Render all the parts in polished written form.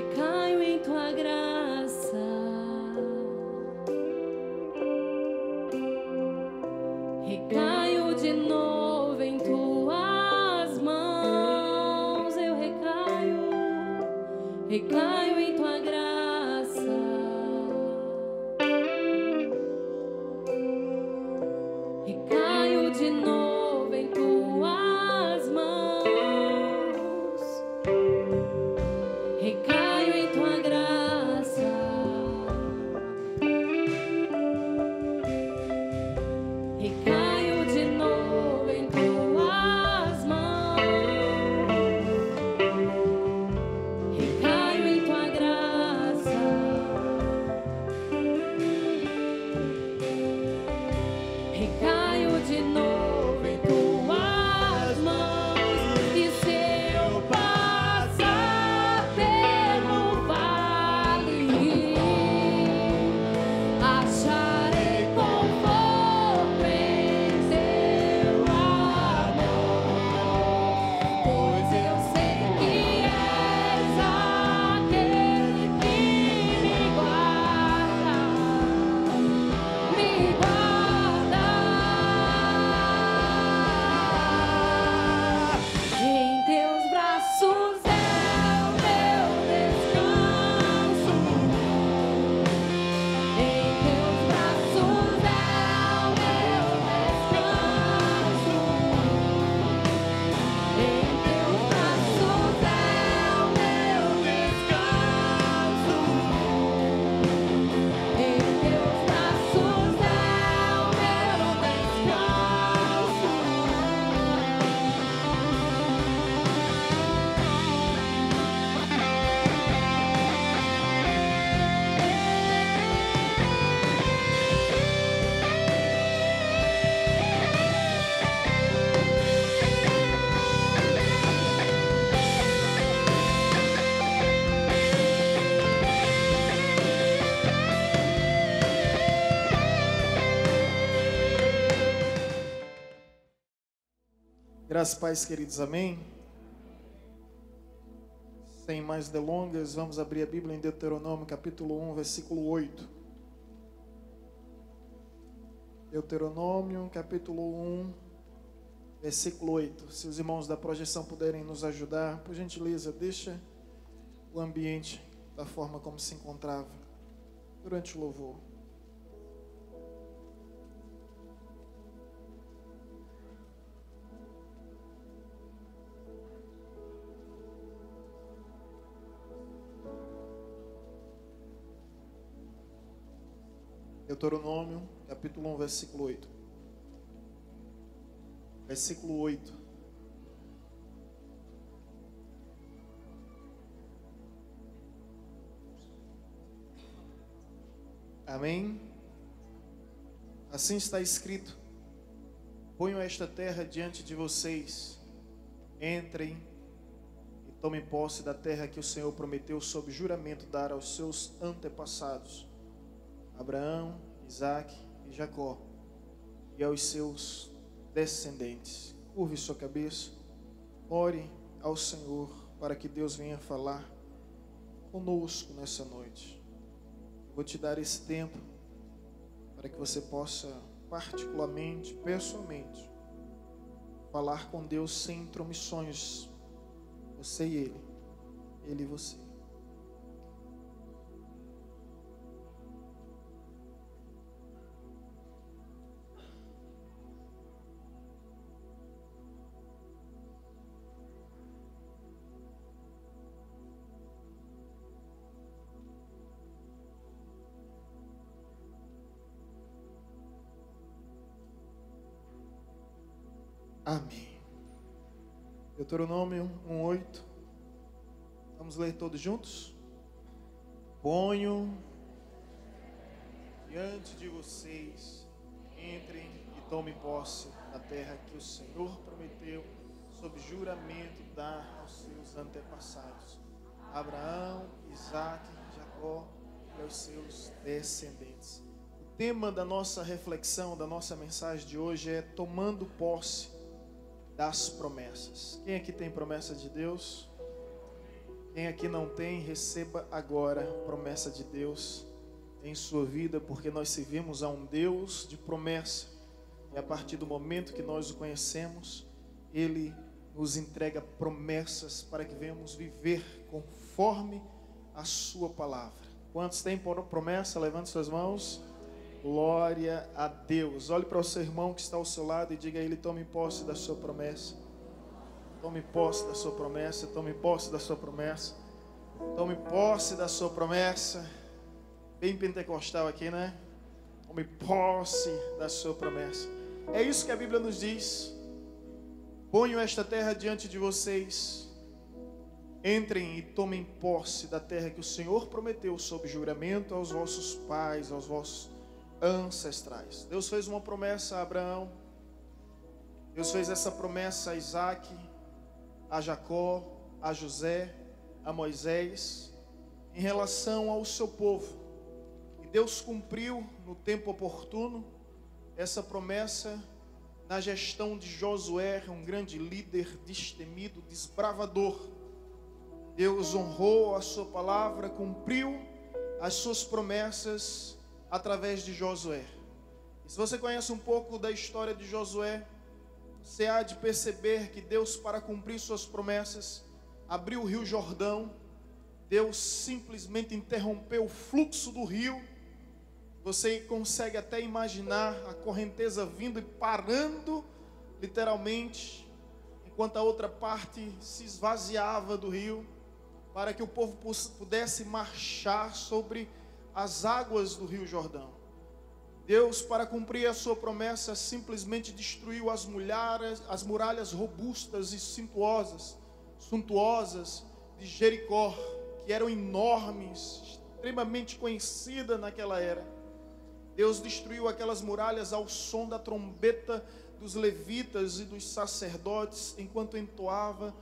recaio em tua graça. Recaio de novo em tuas mãos. Recaio em tua graça. Recaio de novo em tuas mãos. Recaio em tua graça. Graças e paz, queridos, amém? Sem mais delongas, vamos abrir a Bíblia em Deuteronômio, capítulo 1, versículo 8. Deuteronômio, capítulo 1, versículo 8. Se os irmãos da projeção puderem nos ajudar, por gentileza, deixa o ambiente da forma como se encontrava durante o louvor. Deuteronômio, capítulo 1, versículo 8. Versículo 8. Amém? Assim está escrito: ponho esta terra diante de vocês, entrem e tomem posse da terra que o Senhor prometeu sob juramento dar aos seus antepassados, Abraão, Isaque e Jacó, e aos seus descendentes. Curve sua cabeça, ore ao Senhor para que Deus venha falar conosco nessa noite. Vou te dar esse tempo para que você possa particularmente, pessoalmente, falar com Deus sem intromissões, você e Ele e você. Amém. Deuteronômio 1:8. Vamos ler todos juntos? Ponho diante de vocês, entrem e tomem posse da terra que o Senhor prometeu sob juramento dar aos seus antepassados, Abraão, Isaque, Jacó e aos seus descendentes. O tema da nossa reflexão, da nossa mensagem de hoje é tomando posse das promessas. Quem aqui tem promessa de Deus? Quem aqui não tem, receba agora a promessa de Deus em sua vida, porque nós servimos a um Deus de promessa, e a partir do momento que nós o conhecemos, Ele nos entrega promessas para que venhamos viver conforme a sua palavra. Quantos têm promessa? Levante suas mãos. Glória a Deus. Olhe para o seu irmão que está ao seu lado e diga a ele: tome posse da sua promessa. Tome posse da sua promessa. Tome posse da sua promessa. Tome posse da sua promessa. Bem pentecostal aqui, né? Tome posse da sua promessa. É isso que a Bíblia nos diz. Ponho esta terra diante de vocês. Entrem e tomem posse da terra que o Senhor prometeu sob juramento aos vossos pais, aos vossos ancestrais. Deus fez uma promessa a Abraão. Deus fez essa promessa a Isaque, a Jacó, a José, a Moisés, em relação ao seu povo. E Deus cumpriu no tempo oportuno essa promessa na gestão de Josué, um grande líder, destemido, desbravador. Deus honrou a sua palavra, cumpriu as suas promessas através de Josué. E se você conhece um pouco da história de Josué, você há de perceber que Deus, para cumprir suas promessas, abriu o rio Jordão. Deus simplesmente interrompeu o fluxo do rio. Você consegue até imaginar a correnteza vindo e parando, literalmente, enquanto a outra parte se esvaziava do rio, para que o povo pudesse marchar sobre as águas do rio Jordão. Deus, para cumprir a sua promessa, simplesmente destruiu as muralhas robustas e suntuosas de Jericó, que eram enormes, extremamente conhecidas naquela era. Deus destruiu aquelas muralhas ao som da trombeta dos levitas e dos sacerdotes, enquanto entoava,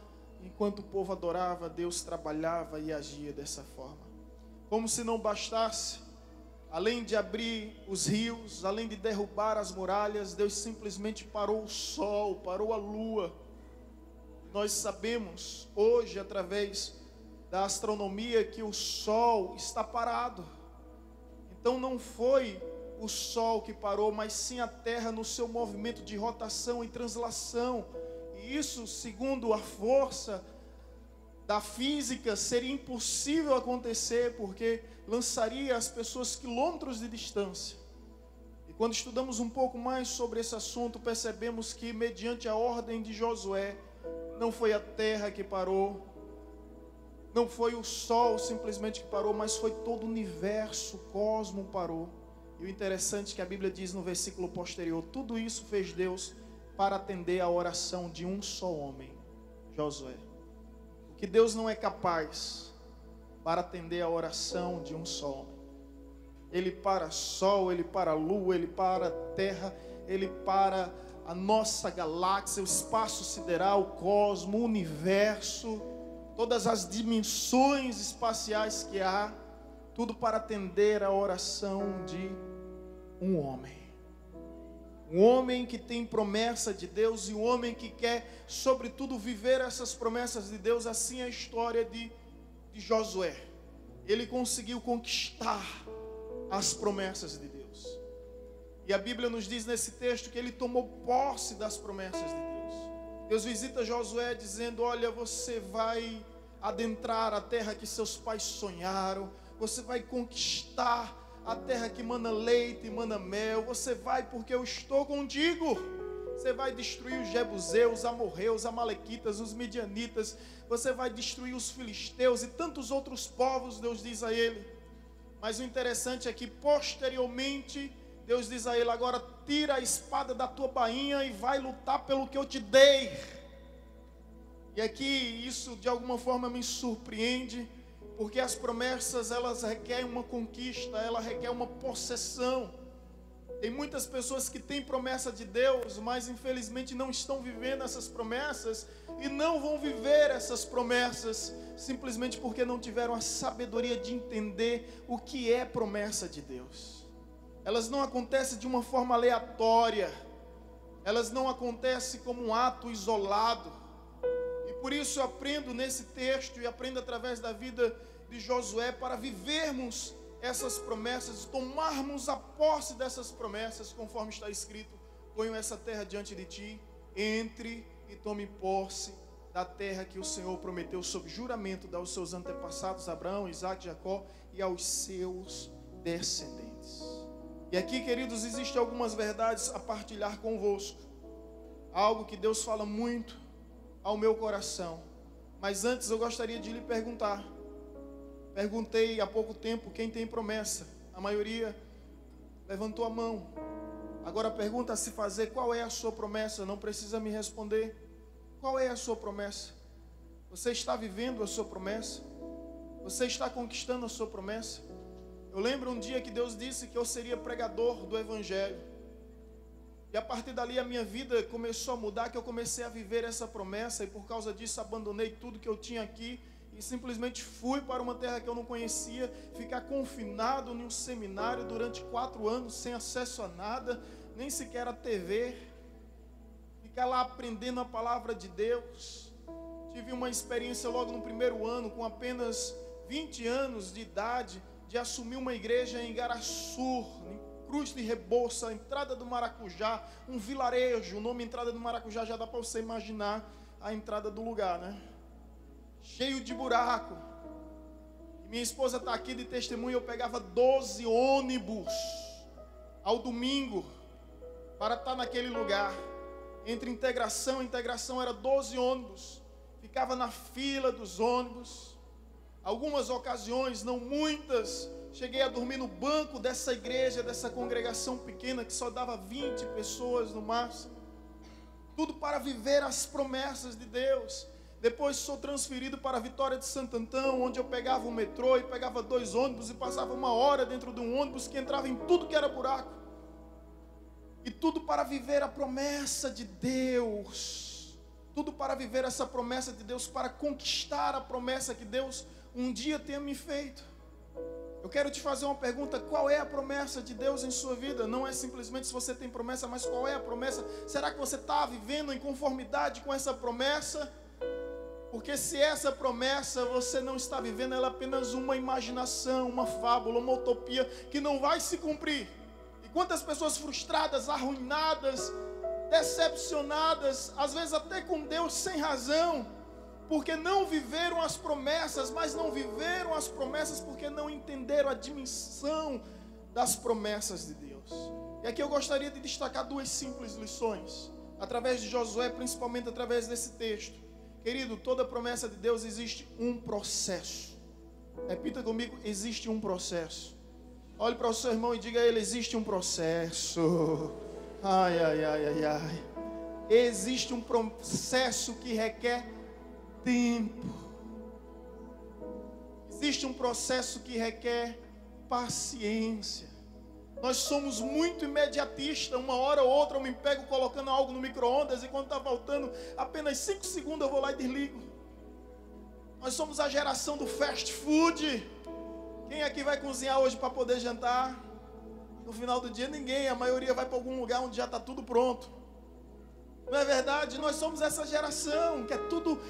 enquanto o povo adorava, Deus trabalhava e agia dessa forma. Como se não bastasse, além de abrir os rios, além de derrubar as muralhas, Deus simplesmente parou o sol, parou a lua, nós sabemos hoje, através da astronomia, que o Sol está parado. Então não foi o Sol que parou, mas sim a Terra no seu movimento de rotação e translação. E isso, segundo a força da física, seria impossível acontecer, porque lançaria as pessoas quilômetros de distância. E quando estudamos um pouco mais sobre esse assunto, percebemos que, mediante a ordem de Josué, não foi a terra que parou, não foi o sol simplesmente que parou, mas foi todo o universo, o cosmo parou. E o interessante é que a Bíblia diz no versículo posterior: tudo isso fez Deus para atender a oração de um só homem, Josué. O que Deus não é capaz para atender a oração de um só homem. Ele para sol, ele para a lua, ele para a terra, ele para a nossa galáxia, o espaço sideral, o cosmo, o universo, todas as dimensões espaciais que há, tudo para atender a oração de um homem. Um homem que tem promessa de Deus e um homem que quer, sobretudo, viver essas promessas de Deus. Assim é a história de Josué. Ele conseguiu conquistar as promessas de Deus. E a Bíblia nos diz nesse texto que ele tomou posse das promessas de Deus. Deus visita Josué dizendo: olha, você vai adentrar a terra que seus pais sonharam, você vai conquistar a terra que mana leite e mana mel, você vai porque eu estou contigo. Você vai destruir os jebuseus, os amorreus, os amalequitas, os midianitas, você vai destruir os filisteus e tantos outros povos, Deus diz a ele. Mas o interessante é que posteriormente Deus diz a ele: agora tira a espada da tua bainha e vai lutar pelo que eu te dei. E aqui isso de alguma forma me surpreende, porque as promessas, elas requerem uma conquista, ela requer uma possessão. Tem muitas pessoas que têm promessa de Deus, mas infelizmente não estão vivendo essas promessas e não vão viver essas promessas simplesmente porque não tiveram a sabedoria de entender o que é promessa de Deus. Elas não acontecem de uma forma aleatória, elas não acontecem como um ato isolado. E por isso eu aprendo nesse texto e aprendo através da vida de Josué para vivermos essas promessas, tomarmos a posse dessas promessas, conforme está escrito: ponho essa terra diante de ti, entre e tome posse da terra que o Senhor prometeu sob juramento aos seus antepassados, Abraão, Isaque, Jacó, e aos seus descendentes. E aqui, queridos, existem algumas verdades a partilhar convosco, algo que Deus fala muito ao meu coração. Mas antes eu gostaria de lhe perguntar. Perguntei há pouco tempo quem tem promessa. A maioria levantou a mão. Agora a pergunta a se fazer: qual é a sua promessa? Não precisa me responder. Qual é a sua promessa? Você está vivendo a sua promessa? Você está conquistando a sua promessa? Eu lembro um dia que Deus disse que eu seria pregador do Evangelho. E a partir dali a minha vida começou a mudar, que eu comecei a viver essa promessa. E por causa disso abandonei tudo que eu tinha aqui e simplesmente fui para uma terra que eu não conhecia, ficar confinado em um seminário durante 4 anos, sem acesso a nada, nem sequer a TV, ficar lá aprendendo a palavra de Deus. Tive uma experiência logo no primeiro ano, com apenas 20 anos de idade, de assumir uma igreja em Igaraçu, em Cruz de Rebouça, entrada do Maracujá, um vilarejo. O nome entrada do Maracujá já dá para você imaginar a entrada do lugar, né? Cheio de buraco. E minha esposa está aqui de testemunha. Eu pegava 12 ônibus ao domingo para estar naquele lugar. Entre integração e integração era 12 ônibus. Ficava na fila dos ônibus. Algumas ocasiões, não muitas, cheguei a dormir no banco dessa igreja, dessa congregação pequena que só dava 20 pessoas no máximo. Tudo para viver as promessas de Deus. Depois sou transferido para a Vitória de Santo Antão, onde eu pegava o metrô e pegava 2 ônibus e passava 1 hora dentro de um ônibus que entrava em tudo que era buraco. E tudo para viver a promessa de Deus. Tudo para viver essa promessa de Deus, para conquistar a promessa que Deus um dia tenha me feito. Eu quero te fazer uma pergunta: qual é a promessa de Deus em sua vida? Não é simplesmente se você tem promessa, mas qual é a promessa? Será que você está vivendo em conformidade com essa promessa? Porque se essa promessa você não está vivendo, ela é apenas uma imaginação, uma fábula, uma utopia que não vai se cumprir. E quantas pessoas frustradas, arruinadas, decepcionadas, às vezes até com Deus sem razão, porque não viveram as promessas, mas não viveram as promessas porque não entenderam a dimensão das promessas de Deus. E aqui eu gostaria de destacar duas simples lições, através de Josué, principalmente através desse texto. Querido, toda promessa de Deus existe um processo. Repita comigo, existe um processo. Olhe para o seu irmão e diga a ele, existe um processo. Ai, ai, ai, ai, ai. Existe um processo que requer tempo. Existe um processo que requer paciência. Nós somos muito imediatistas. Uma hora ou outra eu me pego colocando algo no micro-ondas e quando está faltando apenas 5 segundos eu vou lá e desligo. Nós somos a geração do fast food. Quem aqui vai cozinhar hoje para poder jantar? No final do dia ninguém, a maioria vai para algum lugar onde já está tudo pronto. Não é verdade? Nós somos essa geração que é tudo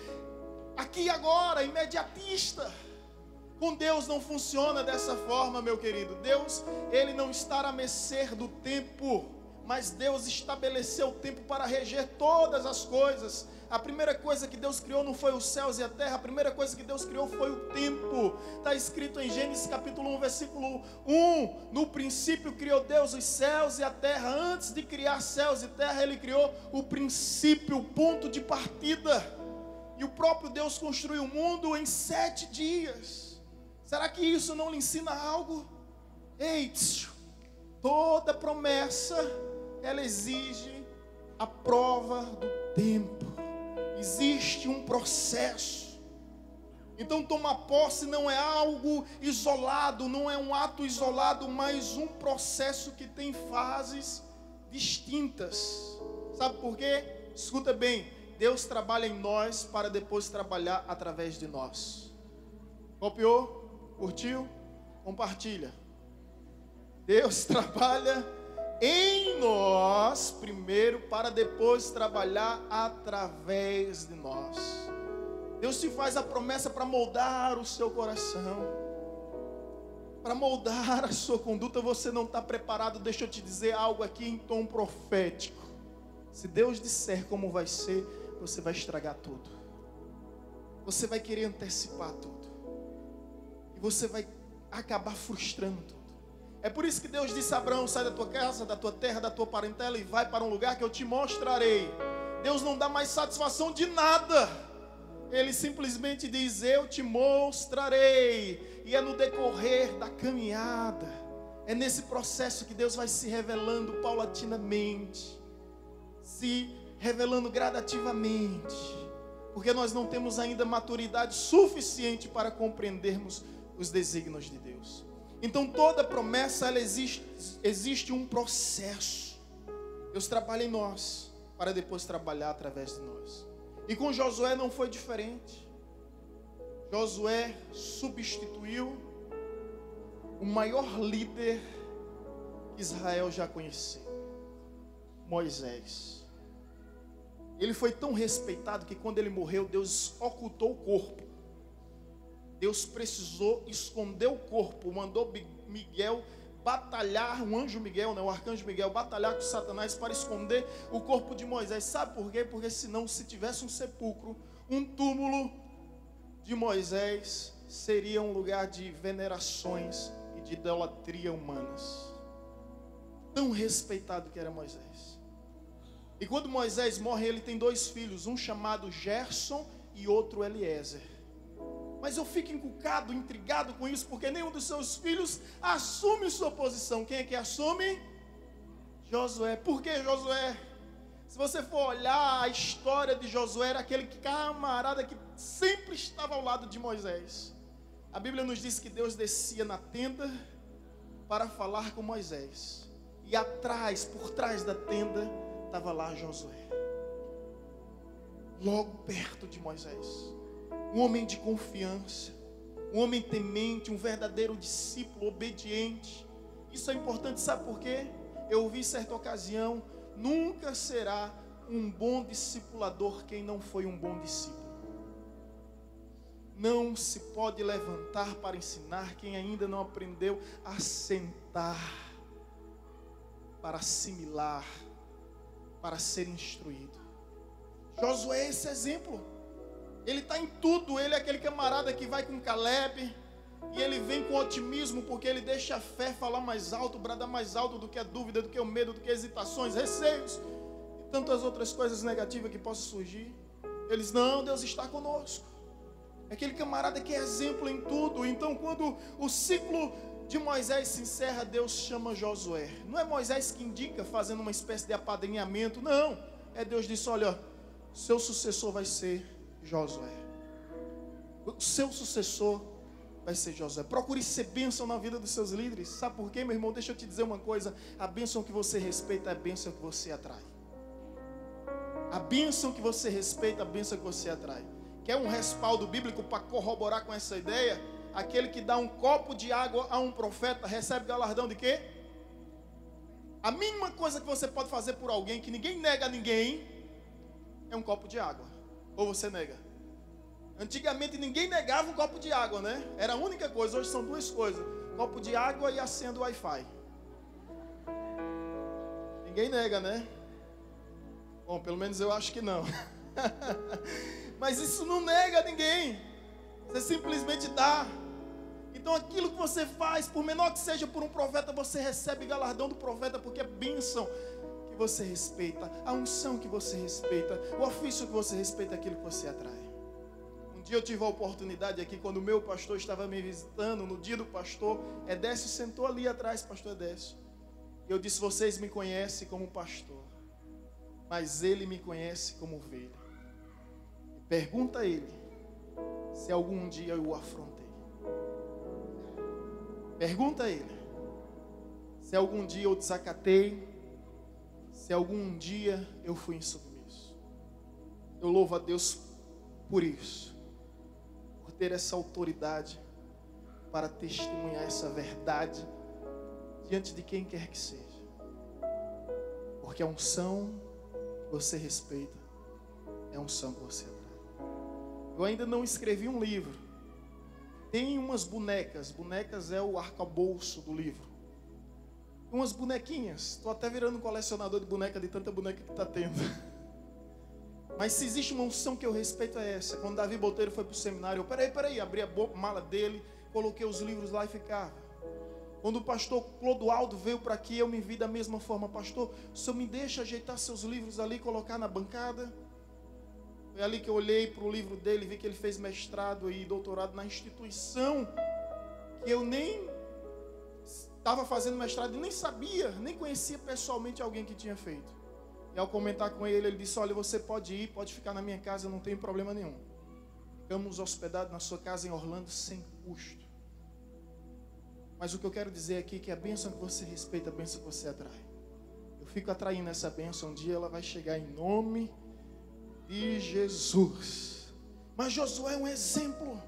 aqui e agora, imediatista. Com Deus não funciona dessa forma, meu querido. Deus, Ele não está à mercê do tempo, mas Deus estabeleceu o tempo para reger todas as coisas. A primeira coisa que Deus criou não foi os céus e a terra, a primeira coisa que Deus criou foi o tempo. Está escrito em Gênesis capítulo 1, versículo 1. No princípio criou Deus os céus e a terra. Antes de criar céus e terra, Ele criou o princípio, o ponto de partida. E o próprio Deus construiu o mundo em 7 dias. Será que isso não lhe ensina algo? Ei, toda promessa, ela exige a prova do tempo. Existe um processo. Então tomar posse não é algo isolado, não é um ato isolado, mas um processo que tem fases distintas. Sabe por quê? Escuta bem, Deus trabalha em nós para depois trabalhar através de nós. Copiou? Curtiu? Compartilha. Deus trabalha em nós primeiro para depois trabalhar através de nós. Deus te faz a promessa para moldar o seu coração, para moldar a sua conduta. Você não está preparado. Deixa eu te dizer algo aqui em tom profético. Se Deus disser como vai ser, você vai estragar tudo. Você vai querer antecipar tudo. E você vai acabar frustrando tudo. É por isso que Deus disse a Abraão, sai da tua casa, da tua terra, da tua parentela e vai para um lugar que eu te mostrarei. Deus não dá mais satisfação de nada. Ele simplesmente diz, eu te mostrarei. E é no decorrer da caminhada, é nesse processo que Deus vai se revelando paulatinamente, se revelando gradativamente, porque nós não temos ainda maturidade suficiente para compreendermos os desígnios de Deus. Então toda promessa, ela existe um processo. Deus trabalha em nós para depois trabalhar através de nós. E com Josué não foi diferente. Josué substituiu o maior líder que Israel já conheceu, Moisés. Ele foi tão respeitado que quando ele morreu, Deus ocultou o corpo. Deus precisou esconder o corpo, mandou Miguel batalhar, o anjo Miguel, o arcanjo Miguel, batalhar com Satanás para esconder o corpo de Moisés. Sabe por quê? Porque senão, se tivesse um sepulcro, um túmulo de Moisés, seria um lugar de venerações e de idolatria humanas. Tão respeitado que era Moisés. E quando Moisés morre, ele tem 2 filhos, um chamado Gerson e outro Eliezer. Mas eu fico encucado, intrigado com isso, porque nenhum dos seus filhos assume sua posição. Quem é que assume? Josué. Por que Josué? Se você for olhar a história de Josué, era aquele camarada que sempre estava ao lado de Moisés. A Bíblia nos diz que Deus descia na tenda para falar com Moisés. E atrás, por trás da tenda, estava lá Josué. Logo perto de Moisés. Um homem de confiança, um homem temente, um verdadeiro discípulo obediente. Isso é importante, sabe por quê? Eu ouvi em certa ocasião, nunca será um bom discipulador quem não foi um bom discípulo. Não se pode levantar para ensinar quem ainda não aprendeu a sentar, para assimilar, para ser instruído. Josué é esse exemplo. Ele está em tudo. Ele é aquele camarada que vai com Caleb e ele vem com otimismo, porque ele deixa a fé falar mais alto, bradar mais alto do que a dúvida, do que o medo, do que hesitações, receios e tantas outras coisas negativas que possam surgir. Eles, não, Deus está conosco. É aquele camarada que é exemplo em tudo. Então, quando o ciclo de Moisés se encerra, Deus chama Josué. Não é Moisés que indica, fazendo uma espécie de apadrinhamento. Não, é Deus disse, olha, seu sucessor vai ser Josué. O seu sucessor vai ser Josué. Procure ser bênção na vida dos seus líderes. Sabe por quê, meu irmão? Deixa eu te dizer uma coisa. A bênção que você respeita é a bênção que você atrai. A bênção que você respeita, a bênção que você atrai. Quer um respaldo bíblico para corroborar com essa ideia? Aquele que dá um copo de água a um profeta recebe galardão de quê? A mínima coisa que você pode fazer por alguém que ninguém nega a ninguém é um copo de água. Ou você nega? Antigamente ninguém negava um copo de água, né? Era a única coisa. Hoje são duas coisas: copo de água e a senha do Wi-Fi. Ninguém nega, né? Bom, pelo menos eu acho que não. Mas isso não nega a ninguém. Você simplesmente dá. Então aquilo que você faz, por menor que seja por um profeta, você recebe galardão do profeta, porque é bênção que você respeita, a unção que você respeita, o ofício que você respeita, aquilo que você atrai. Um dia eu tive a oportunidade aqui, quando o meu pastor estava me visitando, no dia do pastor, Edécio sentou ali atrás, pastor Edécio. E eu disse, vocês me conhecem como pastor, mas ele me conhece como ovelha. Pergunta a ele se algum dia eu o afrontei. Pergunta a ele se algum dia eu desacatei, se algum dia eu fui insubmisso. Eu louvo a Deus por isso, por ter essa autoridade para testemunhar essa verdade diante de quem quer que seja. Porque a unção que você respeita é a unção que você atrai. Eu ainda não escrevi um livro. Tem umas bonecas. Bonecas é o arcabouço do livro. Tem umas bonequinhas. Estou até virando um colecionador de boneca, de tanta boneca que está tendo. Mas se existe uma unção que eu respeito, é essa. Quando Davi Botelho foi para o seminário, eu, peraí, abri a mala dele, coloquei os livros lá e ficava. Quando o pastor Clodoaldo veio para aqui, eu me vi da mesma forma. Pastor, o senhor me deixa ajeitar seus livros ali, colocar na bancada? Foi ali que eu olhei para o livro dele e vi que ele fez mestrado e doutorado na instituição que eu nem estava fazendo mestrado e nem sabia, nem conhecia pessoalmente alguém que tinha feito. E ao comentar com ele, ele disse, olha, você pode ir, pode ficar na minha casa, não tem problema nenhum. Ficamos hospedados na sua casa em Orlando sem custo. Mas o que eu quero dizer aqui é que a bênção que você respeita, a bênção que você atrai. Eu fico atraindo essa bênção, um dia ela vai chegar em nome de Jesus. Mas Josué é um exemplo.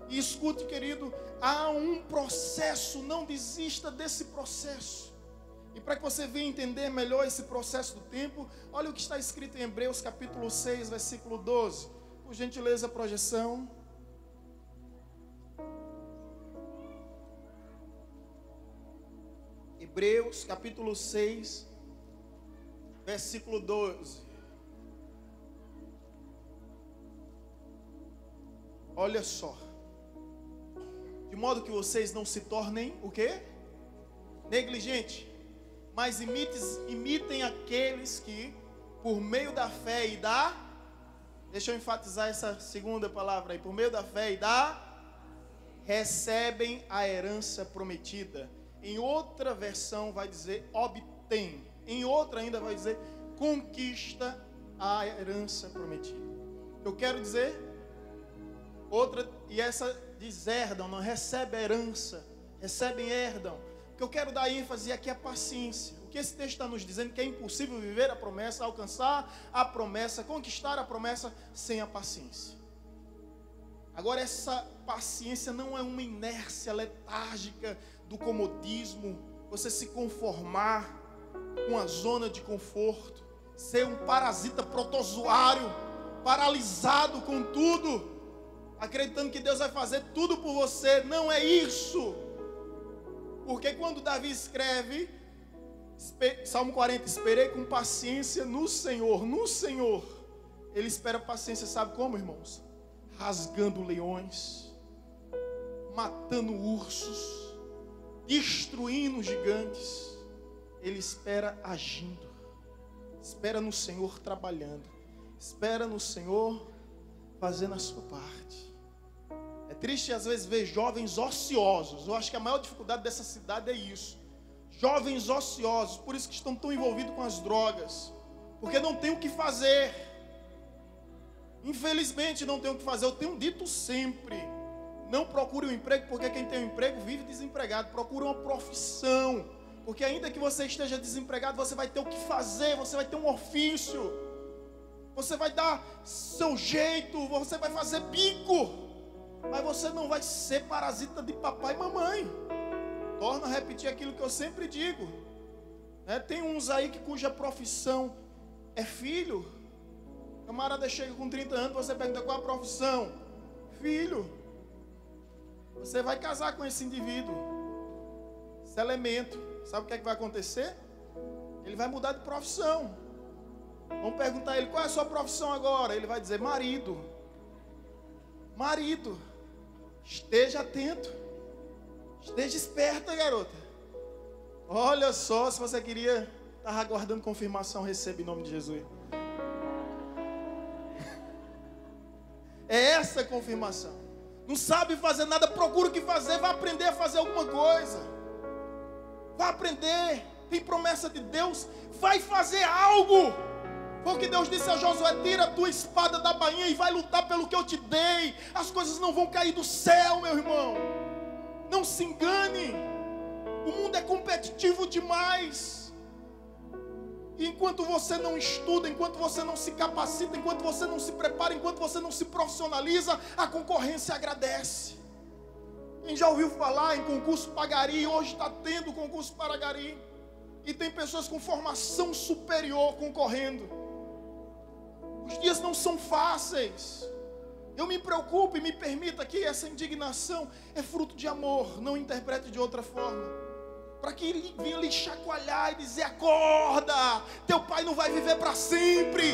E escute, querido, há um processo, não desista desse processo. E para que você venha entender melhor esse processo do tempo, olha o que está escrito em Hebreus capítulo 6, versículo 12. Por gentileza, a projeção. Hebreus capítulo 6, versículo 12. Olha só. De modo que vocês não se tornem o quê? Negligentes, mas imitem aqueles que, por meio da fé e da... Deixa eu enfatizar essa segunda palavra aí. Por meio da fé e da... recebem a herança prometida. Em outra versão vai dizer obtém. Em outra ainda vai dizer conquista a herança prometida. Eu quero dizer... Outra, e essa diz herdam, não recebe a herança, recebem herdam. O que eu quero dar ênfase aqui é a paciência. O que esse texto está nos dizendo? Que é impossível viver a promessa, alcançar a promessa, conquistar a promessa sem a paciência. Agora, essa paciência não é uma inércia letárgica do comodismo, você se conformar com a zona de conforto, ser um parasita protozoário, paralisado com tudo. acreditando que Deus vai fazer tudo por você. Não é isso. Porque quando Davi escreve Salmo 40, esperei com paciência no Senhor. No Senhor ele espera paciência, sabe como, irmãos? Rasgando leões, matando ursos, destruindo gigantes. Ele espera agindo, espera no Senhor trabalhando, espera no Senhor fazendo a sua parte. É triste às vezes ver jovens ociosos. Eu acho que a maior dificuldade dessa cidade é isso. Jovens ociosos, por isso que estão tão envolvidos com as drogas, porque não tem o que fazer. Infelizmente não tem o que fazer. Eu tenho dito sempre, não procure um emprego, porque quem tem um emprego vive desempregado. Procure uma profissão, porque ainda que você esteja desempregado, você vai ter o que fazer, você vai ter um ofício, você vai dar seu jeito, você vai fazer bico, mas você não vai ser parasita de papai e mamãe. Torno a repetir aquilo que eu sempre digo, né? Tem uns aí cuja profissão é filho. O camarada chega com 30 anos, você pergunta qual a profissão? Filho. Você vai casar com esse indivíduo, esse elemento. Sabe o que é que vai acontecer? Ele vai mudar de profissão. Vamos perguntar a ele, qual é a sua profissão agora? Ele vai dizer, marido. Marido. Esteja atento. Esteja esperta, garota. Olha só, se você queria, estava aguardando confirmação, receba em nome de Jesus. É essa a confirmação. Não sabe fazer nada, procura o que fazer, vai aprender a fazer alguma coisa. Vai aprender, tem promessa de Deus, vai fazer algo. Foi o que Deus disse a Josué, tira a tua espada da bainha e vai lutar pelo que eu te dei. As coisas não vão cair do céu, meu irmão. Não se engane. O mundo é competitivo demais. E enquanto você não estuda, enquanto você não se capacita, enquanto você não se prepara, enquanto você não se profissionaliza, a concorrência agradece. Quem já ouviu falar em concurso Pagari? Hoje está tendo concurso Pagari. E tem pessoas com formação superior concorrendo. Os dias não são fáceis. Eu me preocupo e me permita que essa indignação é fruto de amor. Não interprete de outra forma. Para que ele venha lhe chacoalhar e dizer, acorda, teu pai não vai viver para sempre.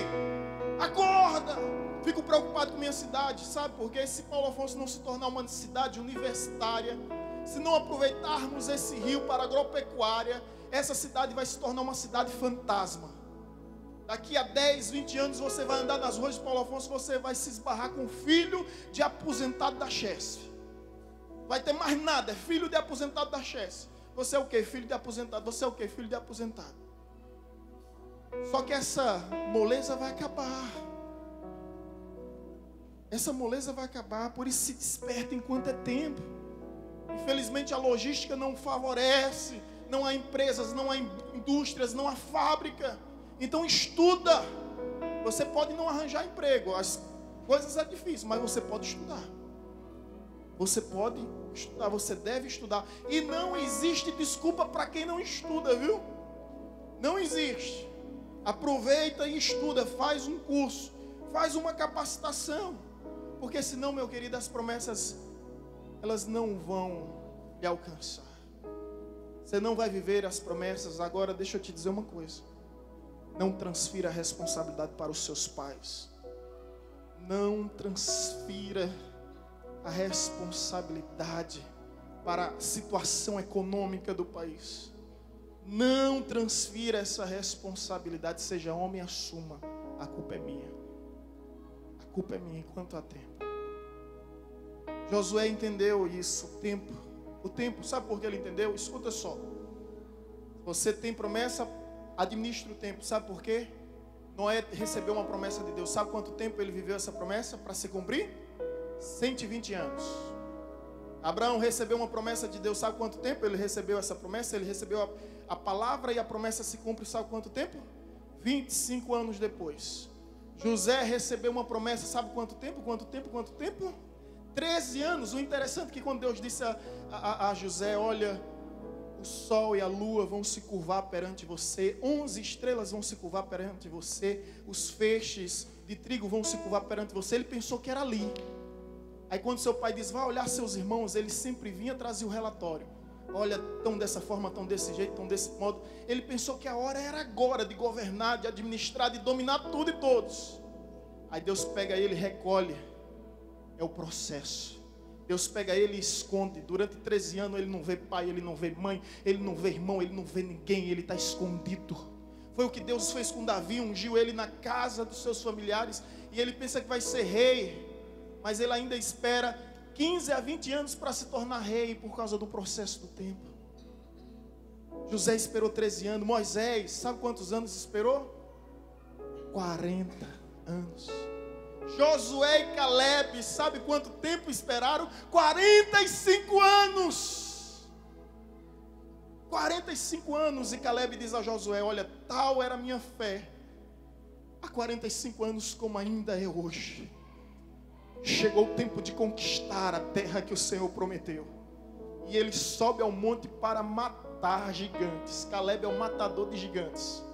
Acorda. Fico preocupado com minha cidade, sabe por quê? Se Paulo Afonso não se tornar uma cidade universitária, se não aproveitarmos esse rio para agropecuária, essa cidade vai se tornar uma cidade fantasma. Daqui a 10, 20 anos você vai andar nas ruas de Paulo Afonso, você vai se esbarrar com filho de aposentado da Chesf. Vai ter mais nada, é filho de aposentado da Chesf. Você é o quê? Filho de aposentado. Você é o quê? Filho de aposentado. Só que essa moleza vai acabar. Essa moleza vai acabar. Por isso se desperta enquanto é tempo. Infelizmente a logística não favorece. Não há empresas, não há indústrias, não há fábrica. Então estuda. Você pode não arranjar emprego. As coisas é difícil, mas você pode estudar. Você pode estudar, você deve estudar. E não existe desculpa para quem não estuda, viu? Não existe. Aproveita e estuda, faz um curso, faz uma capacitação. Porque senão, meu querido, as promessas, elas não vão lhe alcançar. Você não vai viver as promessas. Agora, deixa eu te dizer uma coisa. Não transfira a responsabilidade para os seus pais. Não transfira a responsabilidade para a situação econômica do país. Não transfira essa responsabilidade. Seja homem, assuma. A culpa é minha. A culpa é minha enquanto há tempo. Josué entendeu isso. O tempo, sabe por que ele entendeu? Escuta só. Você tem promessa, administre o tempo. Sabe por quê? Noé recebeu uma promessa de Deus. Sabe quanto tempo ele viveu essa promessa para se cumprir? 120 anos. Abraão recebeu uma promessa de Deus. Sabe quanto tempo ele recebeu essa promessa? Ele recebeu a palavra e a promessa se cumpre. Sabe quanto tempo? 25 anos depois. José recebeu uma promessa. Sabe quanto tempo? Quanto tempo? 13 anos. O interessante é que quando Deus disse a José, olha, o sol e a lua vão se curvar perante você, 11 estrelas vão se curvar perante você, os feixes de trigo vão se curvar perante você, ele pensou que era ali. Aí quando seu pai diz, vai olhar seus irmãos, ele sempre vinha trazer o relatório. Olha, estão dessa forma, estão desse jeito, estão desse modo. Ele pensou que a hora era agora de governar, de administrar, de dominar tudo e todos. Aí Deus pega ele e recolhe. É o processo. Deus pega ele e esconde. Durante 13 anos ele não vê pai, ele não vê mãe, ele não vê irmão, ele não vê ninguém, ele está escondido. Foi o que Deus fez com Davi, ungiu ele na casa dos seus familiares. E ele pensa que vai ser rei, mas ele ainda espera 15 a 20 anos para se tornar rei por causa do processo do tempo. José esperou 13 anos. Moisés, sabe quantos anos esperou? 40 anos. Josué e Caleb, sabe quanto tempo esperaram? 45 anos. 45 anos. E Caleb diz a Josué, olha, tal era a minha fé há 45 anos como ainda é hoje. Chegou o tempo de conquistar a terra que o Senhor prometeu. E ele sobe ao monte para matar gigantes. Caleb é o matador de gigantes.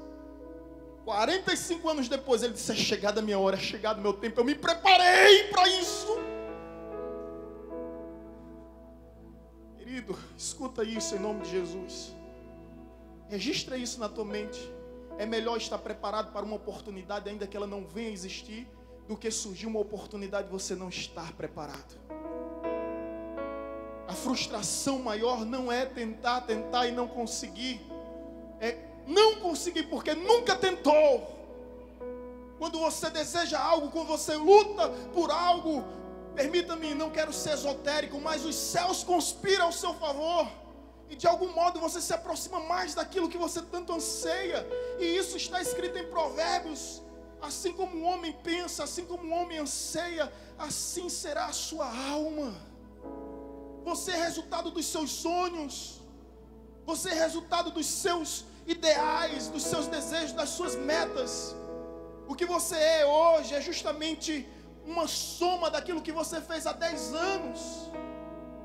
45 anos depois ele disse, é chegada a minha hora, é chegado o meu tempo. Eu me preparei para isso. Querido, escuta isso em nome de Jesus. Registra isso na tua mente. É melhor estar preparado para uma oportunidade, ainda que ela não venha a existir, do que surgir uma oportunidade e você não estar preparado. A frustração maior não é tentar e não conseguir. É não conseguir porque nunca tentou. Quando você deseja algo, quando você luta por algo, permita-me, não quero ser esotérico, mas os céus conspiram ao seu favor. E de algum modo você se aproxima mais daquilo que você tanto anseia. E isso está escrito em Provérbios. Assim como o homem pensa, assim como o homem anseia, assim será a sua alma. Você é resultado dos seus sonhos. Você é resultado dos seus ideais, dos seus desejos, das suas metas. O que você é hoje é justamente uma soma daquilo que você fez há 10 anos.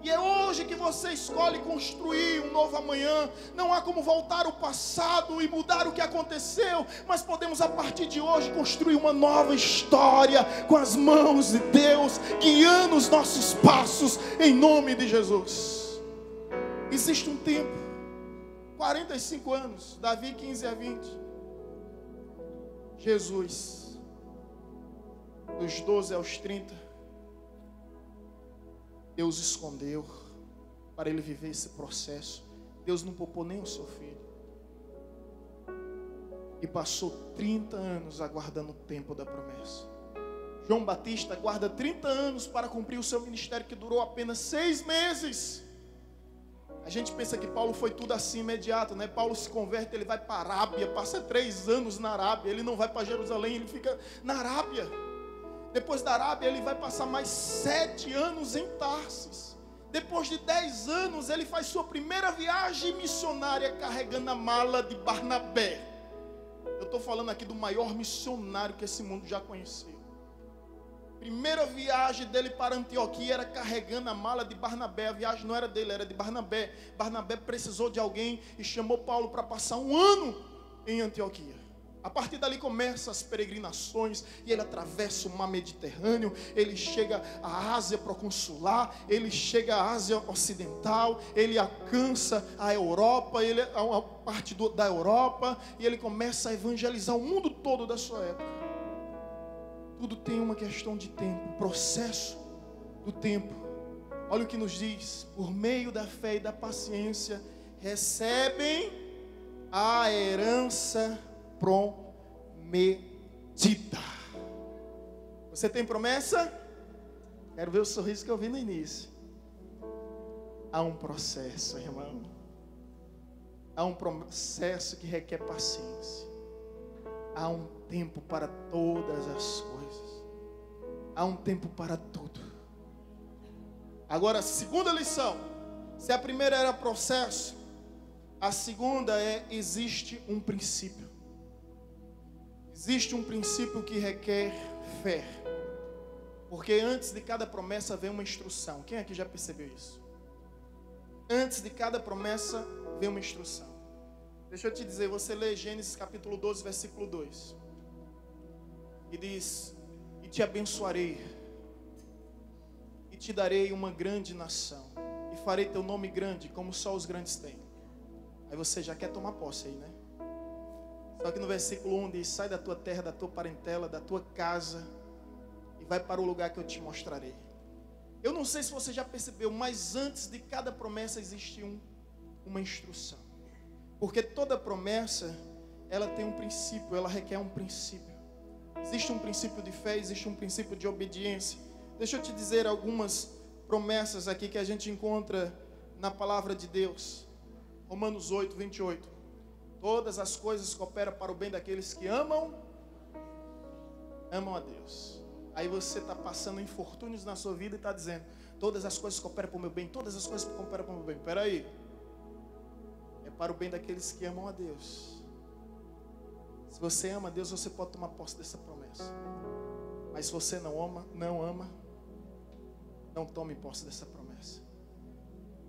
E é hoje que você escolhe construir um novo amanhã. Não há como voltar ao passado e mudar o que aconteceu, mas podemos a partir de hoje construir uma nova história com as mãos de Deus, guiando os nossos passos em nome de Jesus. Existe um tempo, 45 anos, Davi 15 a 20. Jesus, dos 12 aos 30. Deus escondeu para ele viver esse processo. Deus não poupou nem o seu filho. E passou 30 anos aguardando o tempo da promessa. João Batista aguarda 30 anos para cumprir o seu ministério, que durou apenas 6 meses. A gente pensa que Paulo foi tudo assim imediato, né? Paulo se converte, ele vai para a Arábia, passa 3 anos na Arábia. Ele não vai para Jerusalém, ele fica na Arábia. Depois da Arábia, ele vai passar mais 7 anos em Tarsis. Depois de 10 anos, ele faz sua primeira viagem missionária carregando a mala de Barnabé. Eu estou falando aqui do maior missionário que esse mundo já conheceu. Primeira viagem dele para Antioquia era carregando a mala de Barnabé. A viagem não era dele, era de Barnabé. Barnabé precisou de alguém e chamou Paulo para passar 1 ano em Antioquia. A partir dali começam as peregrinações, e ele atravessa o mar Mediterrâneo, ele chega à Ásia proconsular, ele chega à Ásia Ocidental, ele alcança a Europa, a parte da Europa, e ele começa a evangelizar o mundo todo da sua época. Tudo tem uma questão de tempo, processo do tempo. Olha o que nos diz: por meio da fé e da paciência, recebem a herança prometida. Você tem promessa? Quero ver o sorriso que eu vi no início. Há um processo, irmão. Há um processo que requer paciência. Há um tempo para todas as coisas. Há um tempo para tudo. Agora, a segunda lição. Se a primeira era processo, a segunda é: existe um princípio. Existe um princípio que requer fé. Porque antes de cada promessa vem uma instrução. Quem aqui já percebeu isso? Antes de cada promessa vem uma instrução. Deixa eu te dizer, você lê Gênesis capítulo 12, versículo 2. E diz: e te abençoarei, e te darei uma grande nação, e farei teu nome grande, como só os grandes têm. Aí você já quer tomar posse aí, né? Só que no versículo 1 diz: sai da tua terra, da tua parentela, da tua casa, e vai para o lugar que eu te mostrarei. Eu não sei se você já percebeu, mas antes de cada promessa existe uma instrução. Porque toda promessa, ela tem um princípio, ela requer um princípio. Existe um princípio de fé, existe um princípio de obediência. Deixa eu te dizer algumas promessas aqui que a gente encontra na palavra de Deus. Romanos 8, 28. Todas as coisas cooperam para o bem daqueles que amam a Deus. Aí você está passando infortúnios na sua vida e está dizendo: todas as coisas cooperam para o meu bem, todas as coisas cooperam para o meu bem. Espera aí. É para o bem daqueles que amam a Deus. Se você ama a Deus, você pode tomar posse dessa promessa. Mas se você não ama, não tome posse dessa promessa.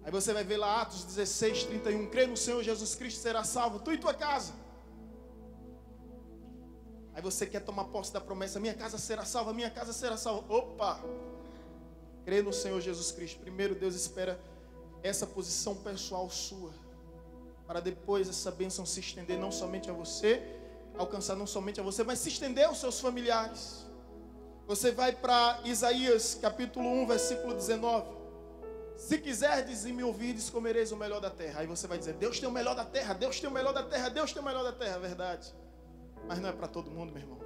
Aí você vai ver lá Atos 16, 31. Crê no Senhor Jesus Cristo, será salvo, tu e tua casa. Aí você quer tomar posse da promessa: minha casa será salva, minha casa será salva. Opa! Crê no Senhor Jesus Cristo. Primeiro Deus espera essa posição pessoal sua, para depois essa bênção se estender não somente a você, alcançar não somente a você, mas se estender aos seus familiares. Você vai para Isaías capítulo 1, versículo 19. Se quiserdes e me ouvirdes, comereis o melhor da terra. Aí você vai dizer: Deus tem o melhor da terra, Deus tem o melhor da terra, Deus tem o melhor da terra. Verdade. Mas não é para todo mundo, meu irmão.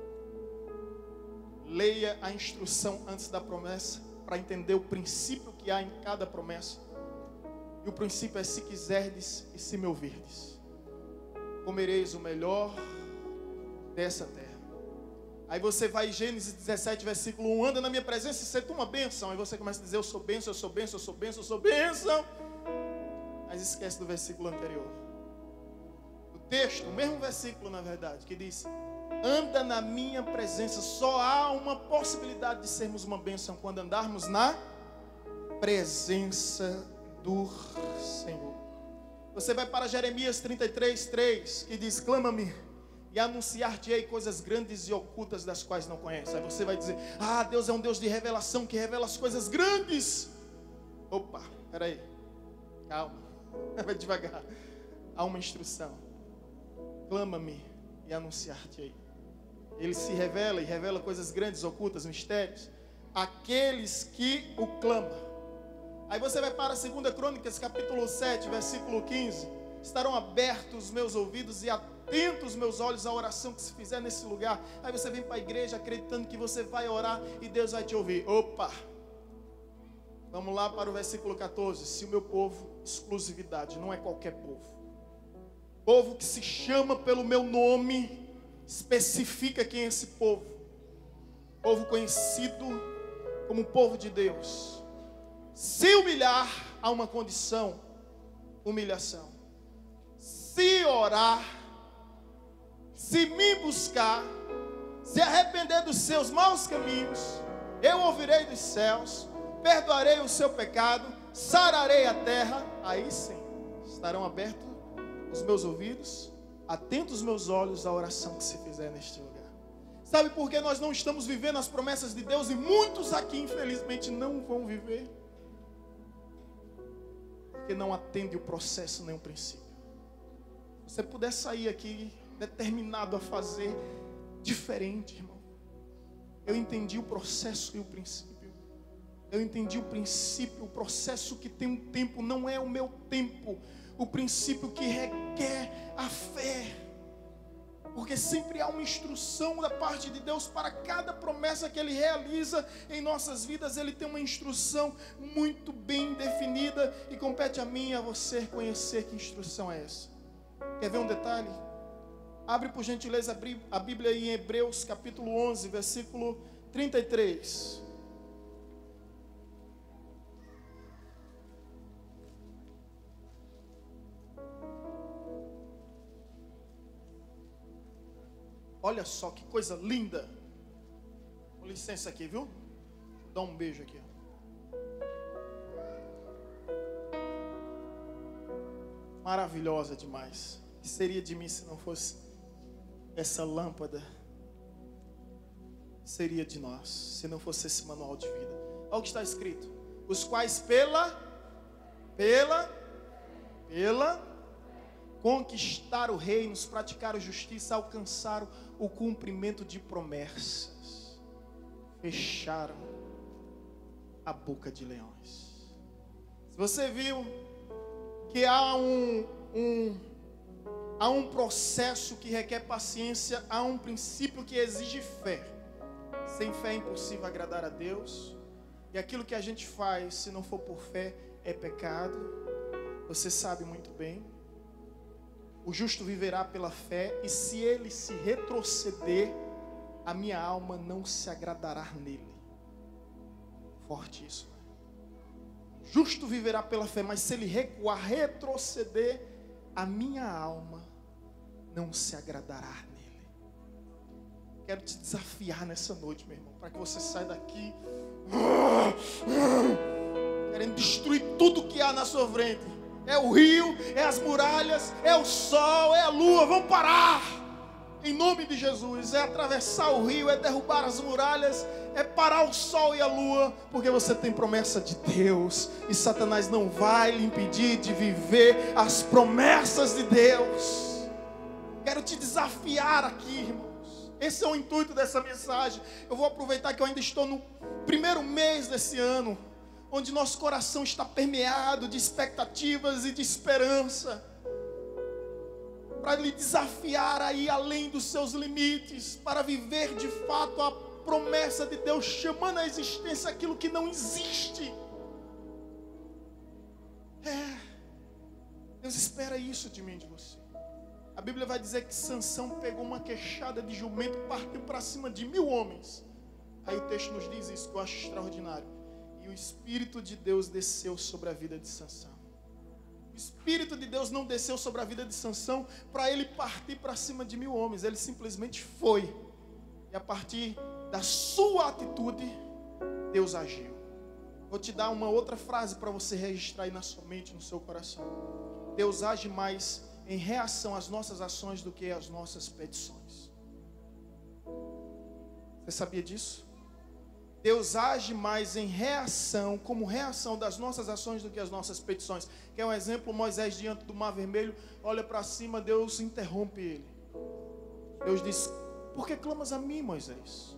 Leia a instrução antes da promessa, para entender o princípio que há em cada promessa. E o princípio é: se quiserdes e se me ouvirdes, comereis o melhor dessa terra. Aí você vai em Gênesis 17, versículo 1. Anda na minha presença e senta uma bênção. Aí você começa a dizer: eu sou bênção, eu sou bênção, eu sou bênção, eu sou bênção. Mas esquece do versículo anterior. O texto, o mesmo versículo na verdade, que diz: anda na minha presença. Só há uma possibilidade de sermos uma bênção quando andarmos na presença do Senhor. Você vai para Jeremias 33, 3, que diz: clama-me e anunciar-te-ei coisas grandes e ocultas das quais não conheces. Aí você vai dizer: ah, Deus é um Deus de revelação, que revela as coisas grandes. Opa, peraí, calma, vai devagar. Há uma instrução: clama-me e anunciar-te-ei. Ele se revela e revela coisas grandes, ocultas, mistérios, aqueles que o clamam. Aí você vai para 2 Crônicas capítulo 7, versículo 15. Estarão abertos os meus ouvidos e atentos os meus olhos à oração que se fizer nesse lugar. Aí você vem para a igreja acreditando que você vai orar e Deus vai te ouvir. Opa! Vamos lá para o versículo 14. Se o meu povo, exclusividade, não é qualquer povo. Povo que se chama pelo meu nome, especifica quem é esse povo. Povo conhecido como povo de Deus. Se humilhar, há uma condição: humilhação. Se orar, se me buscar, se arrepender dos seus maus caminhos, eu ouvirei dos céus, perdoarei o seu pecado, sararei a terra. Aí sim, estarão abertos os meus ouvidos, atentos os meus olhos à oração que se fizer neste lugar. Sabe por que nós não estamos vivendo as promessas de Deus? E muitos aqui infelizmente não vão viver, porque não atende o processo nem o princípio. Se você puder sair aqui determinado a fazer diferente, irmão. Eu entendi o processo e o princípio. Eu entendi o princípio, o processo que tem um tempo, não é o meu tempo. O princípio que requer a fé. Porque sempre há uma instrução da parte de Deus para cada promessa que Ele realiza em nossas vidas. Ele tem uma instrução muito bem definida e compete a mim e a você conhecer que instrução é essa. Quer ver um detalhe? Abre por gentileza a Bíblia aí em Hebreus capítulo 11, versículo 33. Olha só que coisa linda. Com licença aqui, viu? Dá um beijo aqui. Maravilhosa demais. O que seria de mim se não fosse essa lâmpada? O que seria de nós se não fosse esse manual de vida? Olha o que está escrito: os quais conquistaram reinos, praticaram justiça, alcançaram o cumprimento de promessas, fecharam a boca de leões. Se você viu que há um processo que requer paciência, há um princípio que exige fé. Sem fé é impossível agradar a Deus. E aquilo que a gente faz, se não for por fé, é pecado. Você sabe muito bem. O justo viverá pela fé, e se ele se retroceder, a minha alma não se agradará nele. Forte isso, né? O justo viverá pela fé, mas se ele recuar, retroceder, a minha alma não se agradará nele. Quero te desafiar nessa noite, meu irmão, para que você saia daqui querendo destruir tudo que há na sua frente. É o rio, é as muralhas, é o sol, é a lua. Vamos parar em nome de Jesus. É atravessar o rio, é derrubar as muralhas, é parar o sol e a lua, porque você tem promessa de Deus, e Satanás não vai lhe impedir de viver as promessas de Deus. Quero te desafiar aqui, irmãos. Esse é o intuito dessa mensagem. Eu vou aproveitar que eu ainda estou no primeiro mês desse ano, onde nosso coração está permeado de expectativas e de esperança, para lhe desafiar a ir além dos seus limites, para viver de fato a promessa de Deus, chamando à existência aquilo que não existe. Deus espera isso de mim e de você. A Bíblia vai dizer que Sansão pegou uma queixada de jumento e partiu para cima de 1000 homens. Aí o texto nos diz isso, que eu acho extraordinário. E o Espírito de Deus desceu sobre a vida de Sansão. O Espírito de Deus não desceu sobre a vida de Sansão para ele partir para cima de 1000 homens. Ele simplesmente foi. E a partir da sua atitude, Deus agiu. Vou te dar uma outra frase para você registrar aí na sua mente, no seu coração. Deus age mais em reação às nossas ações do que às nossas petições. Você sabia disso? Deus age mais em reação, como reação das nossas ações do que as nossas petições. Quer um exemplo? Moisés diante do Mar Vermelho, olha para cima, Deus interrompe ele. Deus diz: por que clamas a mim, Moisés?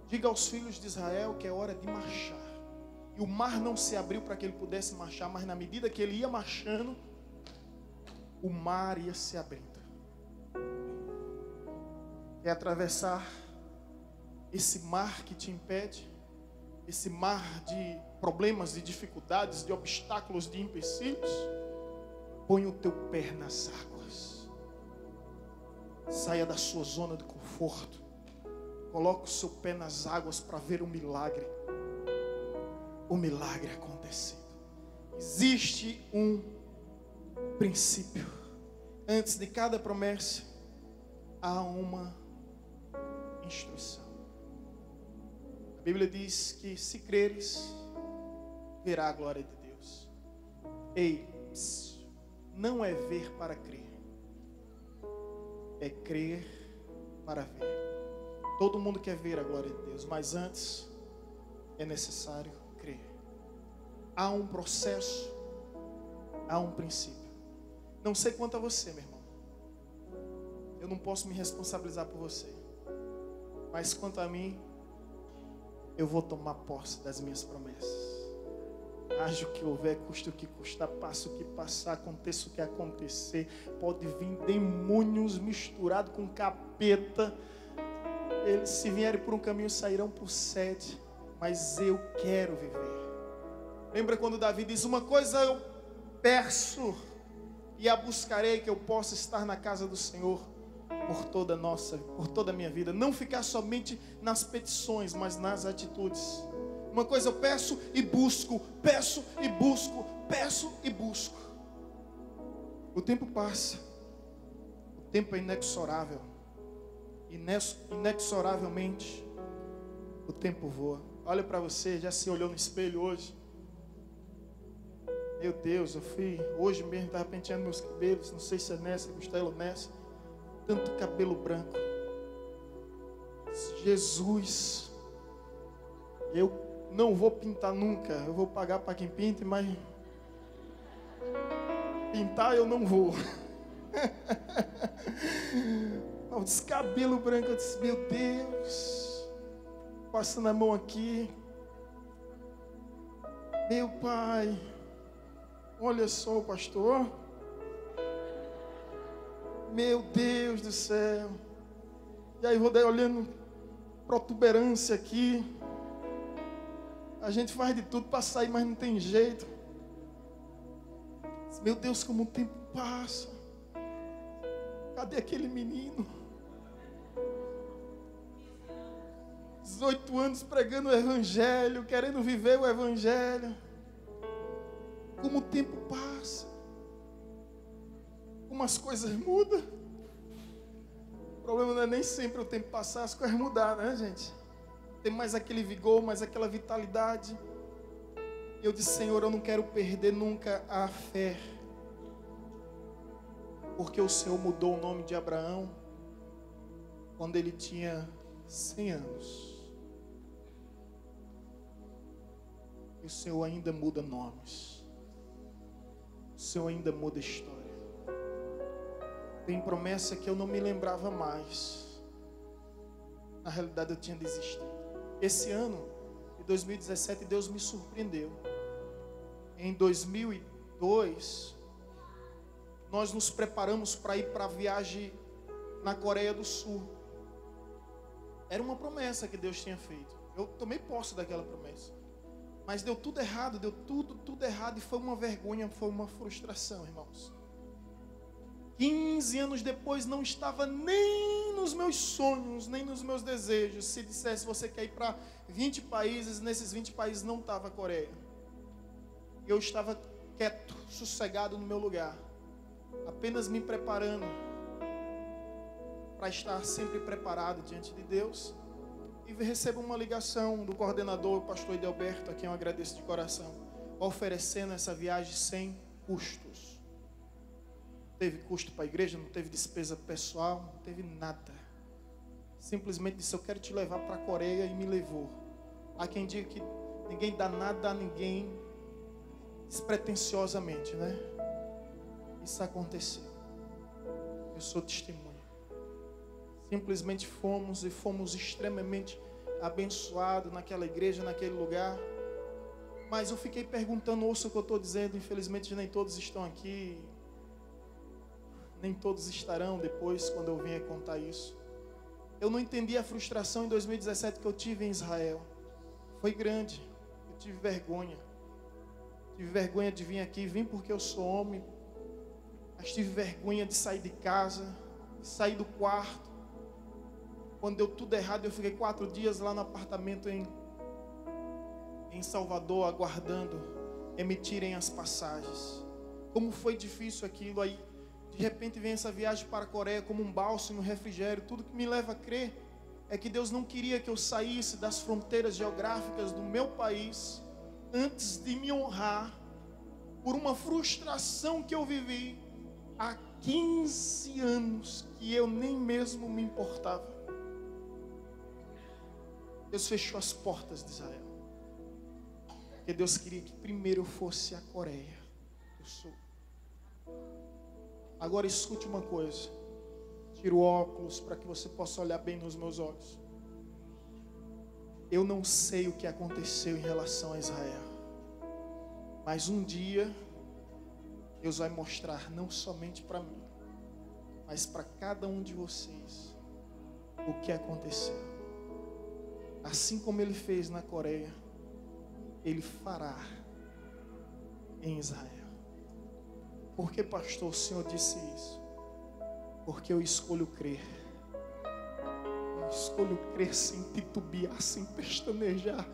Diga aos filhos de Israel que é hora de marchar. E o mar não se abriu para que ele pudesse marchar, mas na medida que ele ia marchando, o mar ia se abrindo. É atravessar esse mar que te impede, esse mar de problemas, de dificuldades, de obstáculos, de empecilhos. Põe o teu pé nas águas. Saia da sua zona de conforto. Coloque o seu pé nas águas para ver o milagre. O milagre acontecendo. Existe um princípio. Antes de cada promessa, há uma instrução. A Bíblia diz que se creres, verá a glória de Deus. Ei, não é ver para crer, é crer para ver. Todo mundo quer ver a glória de Deus, mas antes é necessário crer. Há um processo, há um princípio. Não sei quanto a você, meu irmão. Eu não posso me responsabilizar por você. Mas quanto a mim, eu vou tomar posse das minhas promessas. Haja o que houver, custe o que custar, passe o que passar, aconteça o que acontecer. Pode vir demônios misturados com capeta. Eles, se vierem por um caminho, sairão por 7. Mas eu quero viver. Lembra quando Davi diz: uma coisa eu peço e a buscarei, que eu possa estar na casa do Senhor por toda a minha vida. Não ficar somente nas petições, mas nas atitudes. Uma coisa eu peço e busco, peço e busco, peço e busco. O tempo passa. O tempo é inexorável. Inexoravelmente o tempo voa. Olha para você, já se olhou no espelho hoje? Meu Deus, eu fui hoje mesmo, estava penteando meus cabelos. Não sei se é nessa, Gustavo nessa. Tanto cabelo branco. Jesus, eu não vou pintar nunca. Eu vou pagar para quem pinte, mas pintar eu não vou. O descabelo branco, eu disse, meu Deus, passando a mão aqui. Meu pai, olha só o pastor. Meu Deus do céu. E aí vou daí olhando protuberância aqui. A gente faz de tudo para sair, mas não tem jeito. Meu Deus, como o tempo passa. Cadê aquele menino? 18 anos pregando o Evangelho, querendo viver o Evangelho. Como o tempo passa. Como as coisas mudam. O problema não é nem sempre o tempo passar, as coisas mudar, né, gente? Tem mais aquele vigor, mais aquela vitalidade. Eu disse, Senhor, eu não quero perder nunca a fé. Porque o Senhor mudou o nome de Abraão quando ele tinha 100 anos. E o Senhor ainda muda nomes. O Senhor ainda muda história. Tem promessa que eu não me lembrava mais. Na realidade eu tinha desistido. Esse ano, de 2017, Deus me surpreendeu. Em 2002, nós nos preparamos para ir para a viagem na Coreia do Sul. Era uma promessa que Deus tinha feito. Eu tomei posse daquela promessa. Mas deu tudo errado, deu tudo errado. E foi uma vergonha, foi uma frustração, irmãos. 15 anos depois, não estava nem nos meus sonhos, nem nos meus desejos. Se dissesse, você quer ir para 20 países, nesses 20 países não estava a Coreia. Eu estava quieto, sossegado no meu lugar, apenas me preparando para estar sempre preparado diante de Deus. E recebo uma ligação do coordenador, o pastor Edelberto, a quem eu agradeço de coração, oferecendo essa viagem sem custos. Não teve custo para a igreja, não teve despesa pessoal, não teve nada. Simplesmente disse, eu quero te levar para a Coreia, e me levou. Há quem diga que ninguém dá nada a ninguém despretensiosamente, né? Isso aconteceu. Eu sou testemunha. Simplesmente fomos extremamente abençoados naquela igreja, naquele lugar. Mas eu fiquei perguntando, ouça o que eu estou dizendo, infelizmente nem todos estão aqui. Nem todos estarão depois, quando eu vier contar isso. Eu não entendi a frustração em 2017 que eu tive em Israel. Foi grande. Eu tive vergonha. Tive vergonha de vir aqui. Vim porque eu sou homem. Mas tive vergonha de sair de casa, de sair do quarto. Quando deu tudo errado, eu fiquei 4 dias lá no apartamento em Salvador, aguardando emitirem as passagens. Como foi difícil aquilo. Aí, de repente, vem essa viagem para a Coreia como um bálsamo, um refrigério. Tudo que me leva a crer é que Deus não queria que eu saísse das fronteiras geográficas do meu país antes de me honrar por uma frustração que eu vivi há 15 anos, que eu nem mesmo me importava. Deus fechou as portas de Israel, porque Deus queria que primeiro eu fosse à Coreia do Sul. Agora escute uma coisa. Tira o óculos para que você possa olhar bem nos meus olhos. Eu não sei o que aconteceu em relação a Israel, mas um dia Deus vai mostrar não somente para mim, mas para cada um de vocês o que aconteceu. Assim como Ele fez na Coreia, Ele fará em Israel. Por que, pastor, o Senhor disse isso? Porque eu escolho crer. Eu escolho crer sem titubear, sem pestanejar,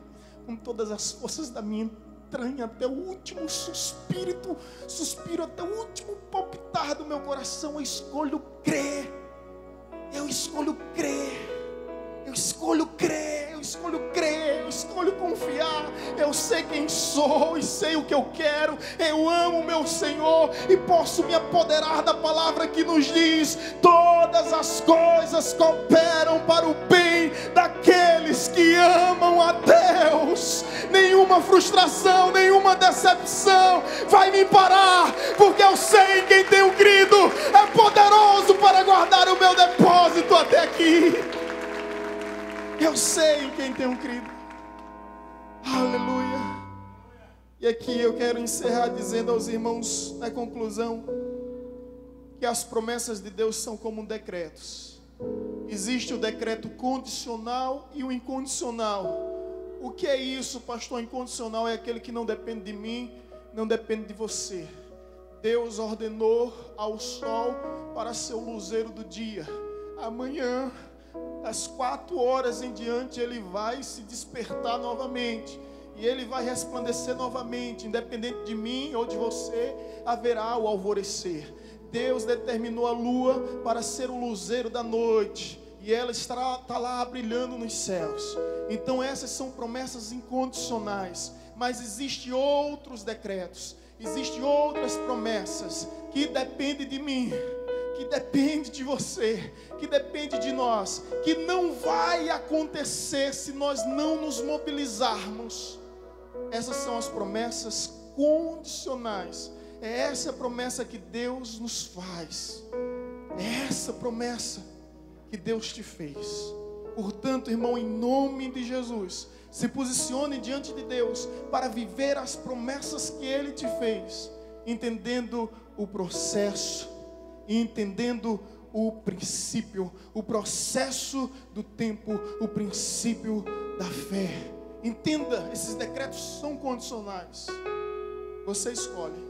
com todas as forças da minha entranha, até o último suspiro, até o último palpitar do meu coração. Eu escolho crer. Eu escolho crer. Eu escolho crer. eu escolho crer, eu escolho confiar. Eu sei quem sou e sei o que eu quero. Eu amo meu Senhor e posso me apoderar da palavra que nos diz: todas as coisas cooperam para o bem daqueles que amam a Deus. Nenhuma frustração, nenhuma decepção vai me parar, porque eu sei em quem tenho crido. É poderoso para guardar o meu depósito até aqui. Eu sei em quem tenho crido. Aleluia. E aqui eu quero encerrar dizendo aos irmãos, na conclusão, que as promessas de Deus são como decretos. Existe o decreto condicional e o incondicional. O que é isso, pastor? Incondicional é aquele que não depende de mim, não depende de você. Deus ordenou ao sol para ser o luzeiro do dia. Amanhã, às 4 horas em diante, ele vai se despertar novamente. E ele vai resplandecer novamente. Independente de mim ou de você, haverá o alvorecer. Deus determinou a lua para ser o luzeiro da noite. E ela está lá brilhando nos céus. Então essas são promessas incondicionais. Mas existem outros decretos. Existem outras promessas que dependem de mim, que depende de você, que depende de nós, que não vai acontecer se nós não nos mobilizarmos. Essas são as promessas condicionais. É essa a promessa que Deus nos faz. É essa promessa que Deus te fez. Portanto, irmão, em nome de Jesus, se posicione diante de Deus para viver as promessas que Ele te fez, entendendo o processo, entendendo o princípio, o processo do tempo, o princípio da fé. Entenda, esses decretos são condicionais. Você escolhe.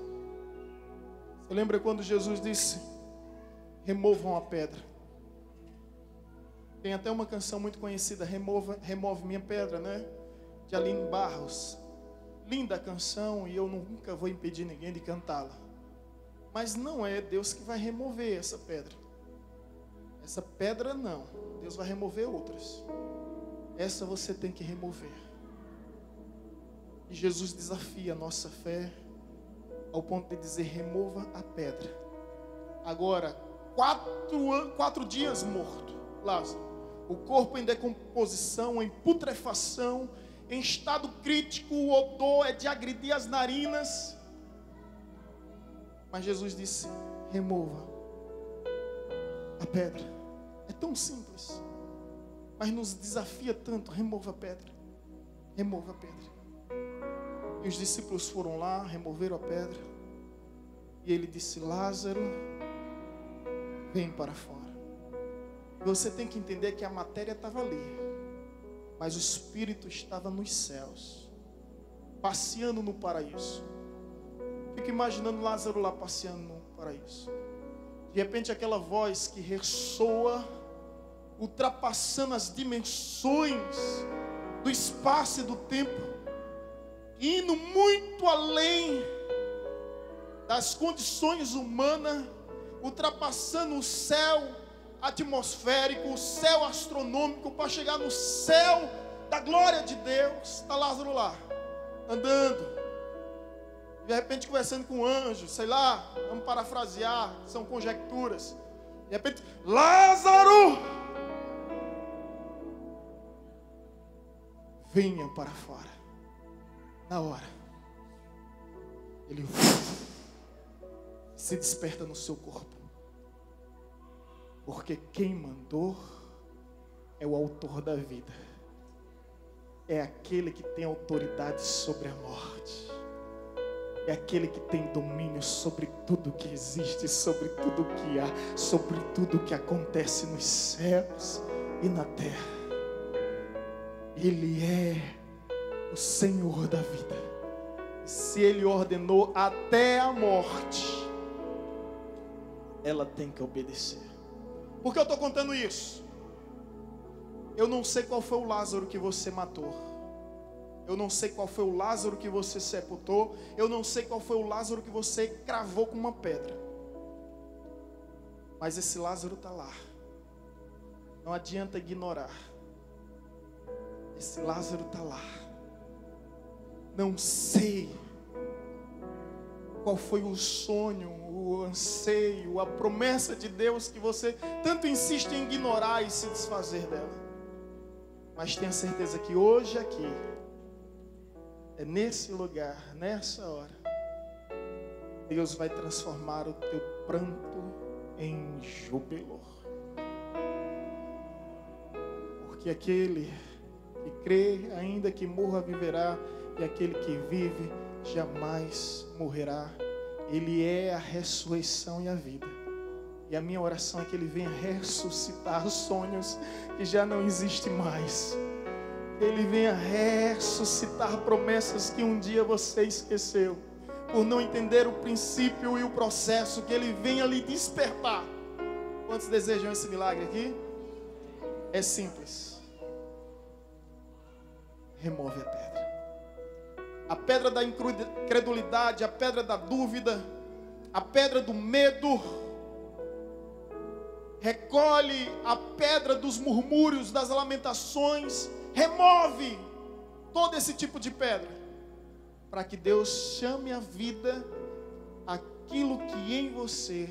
Você lembra quando Jesus disse: removam a pedra? Tem até uma canção muito conhecida, Remove Minha Pedra, né? De Aline Barros. Linda canção, e eu nunca vou impedir ninguém de cantá-la. Mas não é Deus que vai remover essa pedra. Essa pedra não. Deus vai remover outras. Essa você tem que remover. E Jesus desafia a nossa fé ao ponto de dizer: remova a pedra. Agora, 4 dias morto, Lázaro. O corpo em decomposição, em putrefação, em estado crítico, o odor é de agredir as narinas. Mas Jesus disse: remova a pedra. É tão simples, mas nos desafia tanto. Remova a pedra. Remova a pedra. E os discípulos foram lá, removeram a pedra. E ele disse: Lázaro, vem para fora. Você tem que entender que a matéria estava ali, mas o espírito estava nos céus, passeando no paraíso. Fico imaginando Lázaro lá passeando no paraíso. De repente aquela voz que ressoa, ultrapassando as dimensões do espaço e do tempo, indo muito além das condições humanas, ultrapassando o céu atmosférico, o céu astronômico, para chegar no céu da glória de Deus. Está Lázaro lá, andando, de repente conversando com um anjo, sei lá, vamos parafrasear, são conjecturas. De repente, Lázaro, venha para fora. Na hora, ele se desperta no seu corpo. Porque quem mandou é o autor da vida. É aquele que tem autoridade sobre a morte. É aquele que tem domínio sobre tudo que existe, sobre tudo que há, sobre tudo que acontece nos céus e na terra. Ele é o Senhor da vida. Se Ele ordenou até a morte, ela tem que obedecer. Por que eu estou contando isso? Eu não sei qual foi o Lázaro que você matou. Eu não sei qual foi o Lázaro que você sepultou. Eu não sei qual foi o Lázaro que você cravou com uma pedra. Mas esse Lázaro está lá. Não adianta ignorar. Esse Lázaro está lá. Não sei qual foi o sonho, o anseio, a promessa de Deus que você tanto insiste em ignorar e se desfazer dela. Mas tenha certeza que hoje aqui, é nesse lugar, nessa hora, Deus vai transformar o teu pranto em júbilo. Porque aquele que crê, ainda que morra, viverá, e aquele que vive jamais morrerá. Ele é a ressurreição e a vida. E a minha oração é que Ele venha ressuscitar sonhos que já não existem mais. Ele venha ressuscitar promessas que um dia você esqueceu, por não entender o princípio e o processo. Que Ele venha lhe despertar. Quantos desejam esse milagre aqui? É simples. Remove a pedra. A pedra da incredulidade, a pedra da dúvida, a pedra do medo. Recolhe a pedra dos murmúrios, das lamentações. Remove todo esse tipo de pedra, para que Deus chame à vida aquilo que em você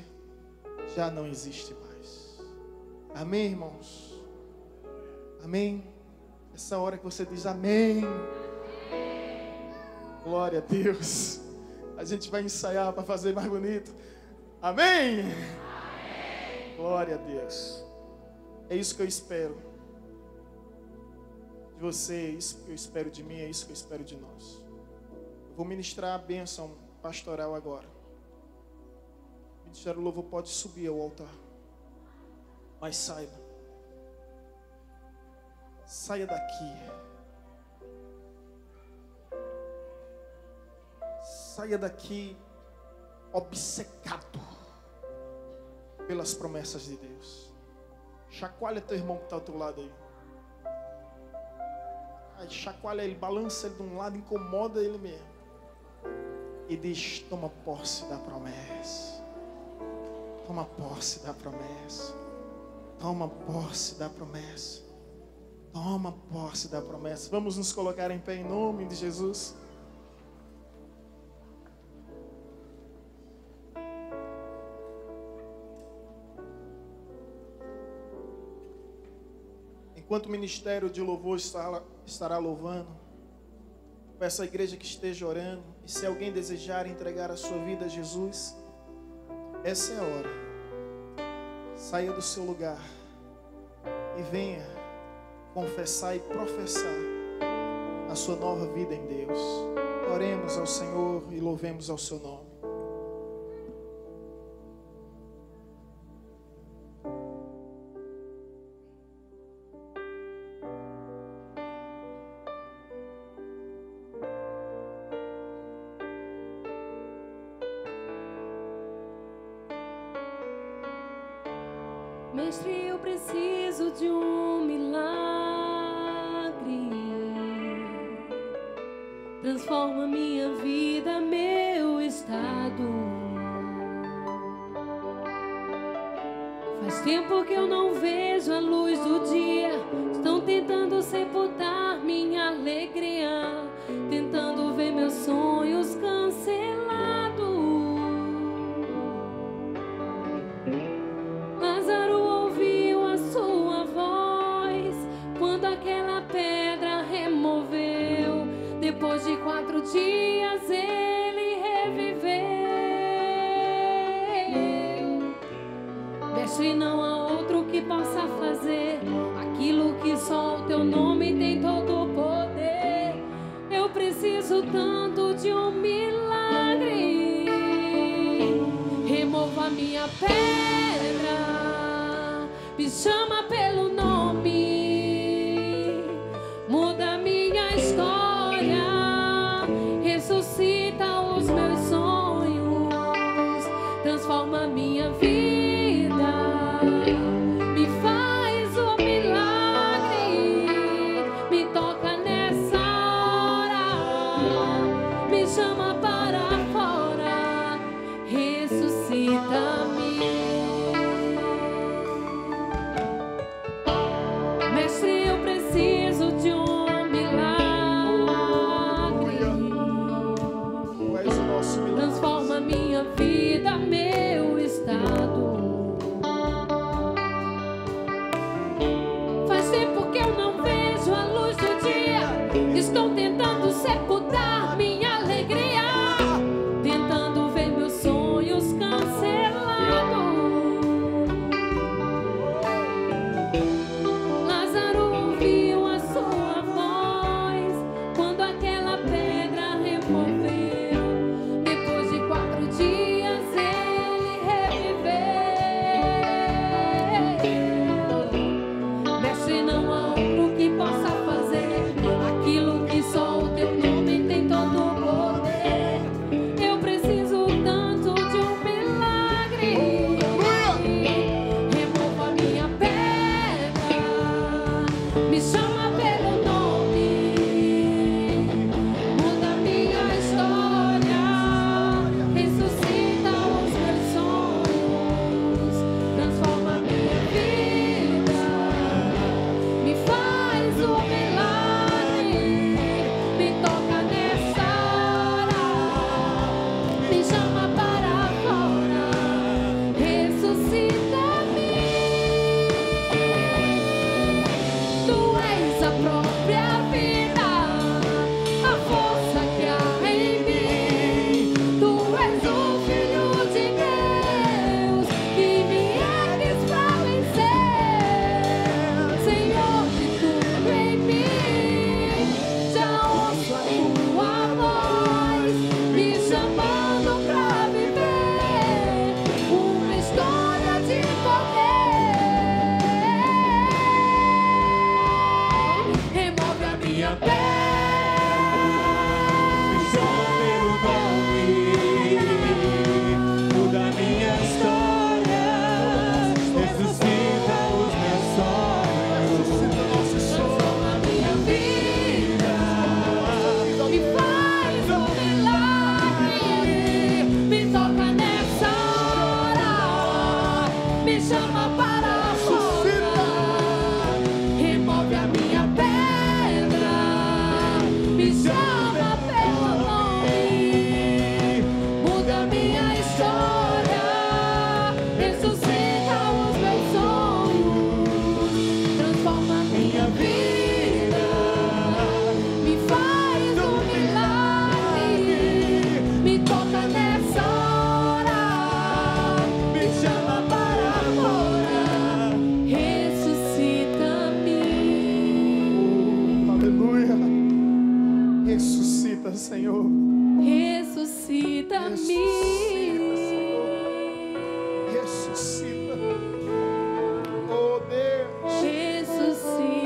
já não existe mais. Amém, irmãos? Amém? Essa hora que você diz amém. Glória a Deus. A gente vai ensaiar para fazer mais bonito. Amém? Amém. Glória a Deus. É isso que eu espero de você, é isso que eu espero de mim, é isso que eu espero de nós. Eu vou ministrar a bênção pastoral agora. O Ministério do Louvor pode subir ao altar. Mas saia daqui. Saia daqui obcecado pelas promessas de Deus. Chacoalha teu irmão que está ao teu lado aí. Aí chacoalha ele, balança ele de um lado, incomoda ele mesmo. E diz: toma posse da promessa. Toma posse da promessa. Toma posse da promessa. Toma posse da promessa. Vamos nos colocar em pé em nome de Jesus. Enquanto o ministério de louvor estará louvando, peço à igreja que esteja orando. E se alguém desejar entregar a sua vida a Jesus, essa é a hora. Saia do seu lugar e venha confessar e professar a sua nova vida em Deus. Oremos ao Senhor e louvemos ao seu nome. Mestre, eu preciso de um milagre. Transforma minha vida, meu estado. Faz tempo que eu não vejo a luz do dia. Estão tentando sepultar minha alegria, tentando ver meus sonhos cancelados. Depois de 4 dias ele reviveu. Mestre, não há outro que possa fazer aquilo que só o teu nome tem todo o poder. Eu preciso tanto de um milagre. Remova a minha pedra, me chama pelo nome, muda minha história. Ressuscita os meus sonhos, transforma minha vida, me faz um milagre, me toca nessa hora, me chama para fora, ressuscita-me. Isso, milagres. Transforma minha vida, meu estado. Faz tempo que eu não vejo a luz do dia. Estou tentando sepultar minha alegria, tentando ver meus sonhos cancelados. Lázaro ouviu a sua voz quando aquela pedra removeu. Depois de 4 dias ele reviveu. Mestre, não há outro que possa fazer aquilo que só o teu nome tem todo o poder. Eu preciso tanto de um milagre. Remova minha pedra, me chama pelo nome, muda minha história, ressuscita os meus sonhos, transforma minha vida, me faz um milagre, me toca nessa hora, me chama para fora, ressuscita-me. Tu és a própria vida, a força que há em mim. Tu és o Filho de Deus que me ergues pra vencer. Senhor de tudo em mim, já ouço a tua voz me chamando pra viver uma história de poder. Remove a minha pedra, Me chama pelo nome, muda minha história, ressuscita os meus sonhos, transforma minha vida, me faz um milagre, me toca nessa hora, me chama para fora, remove a minha pedra, me chama pelo nome, muda minha história, ressuscita os meus sonhos, transforma minha vida, me faz um milagre, me toca nessa hora, me chama para fora, ressuscita-me. Aleluia. Ressuscita, Senhor. Ressuscita-me. Ressuscita. Oh, Deus. Ressuscita-me.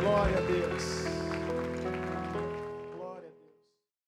Glória a Deus.